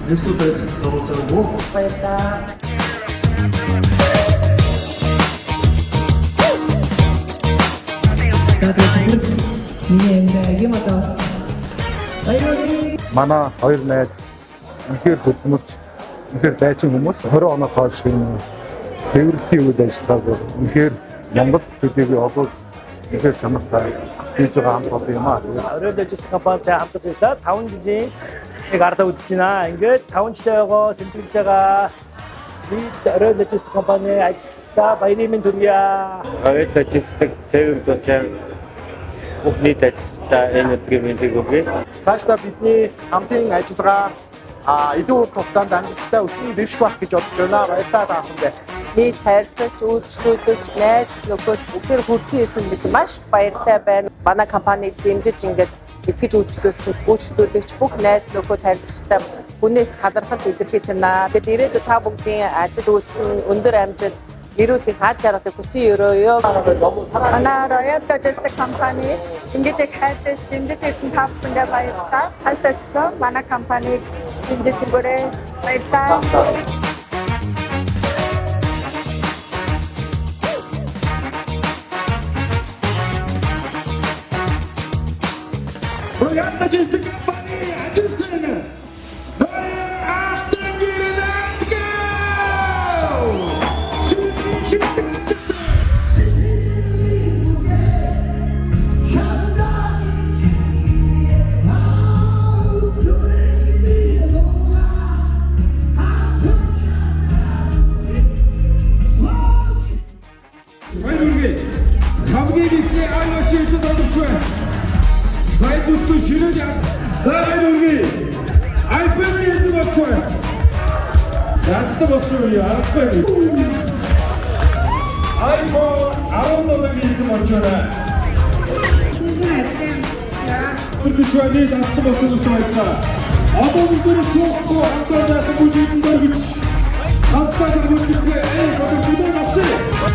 뉴스에서 들어오고 고맙다. За тэгээд миний энд юм одоо баярлалаа. Манай хоёр найз үнэхээр хөдөлмөрч үнэхээр дайчин хүмүүс 20 оноос хойш энэ хэврэлтийн үед ажилладаг. Үнэхээр Монгол төдийгүй олон үнэхээр чанартай хийж байгаа хамт олон юм аа. Орой логистик компанитай хамтарч ажиллаад 5 жилийн нэг ардаа үдэж байна. Ингээд 5 жилээ байгаа тэмдэглэж байгаа. Би орой логистик компани ажилчдаа баярын мэнд хүргье. Орой логистик тээвэр зурчаа бүхний ажилчдаа энэ өдрийн мэндийг өгье. Цаашдаа бидний хамтын ажиллагаа илүү урт хугацаанд амжилттай өсвөн дэвших байх гэж бодож байна. Баярлалаа та бүхэндээ. Нийт харилцагч, үйлчлүүлэгч, найз нөхөд бүгд хүрсэн ирсэн бид маш баяртай байна. Манай компаниг дэмжиж ингээд итгэж үйлчлүүлэгч бүх найз нөхөд харилцагчтай хүнийг талархал илэрхийлж байна. Тэгээд ирээдүйд та бүгдийн ажил үйлсийн өндөр амжилт ирүүдийг хаж жаргалыг хүсэн өрөөё. Манай Royal Logistics компани ингэж их хайрлаж дэмжиж ирсэн та бүхэндээ баярлалаа. Цаашдаа ч гэсэн манай компаниг дэмжиж өгөөрэй. Баярлалаа. Royal Logistics компани ажилтнаа алтан гэрэн атгаа. Баярлалаа. Хамгийн ихний айлшилж байгаа юм. Сайбусгүй ширээд яа. За баярлалаа. iPhone хийж байгаа. Яцтай болсон юу? iPhone 17 хийж байгаа. Үргэлжлүүлээд дассан болсон юм байна. Одоо бүгд цогцоо хамтдаа бүжиглэн дөрвич. Хамтдаа бүжиглээ. Бүгд авсан.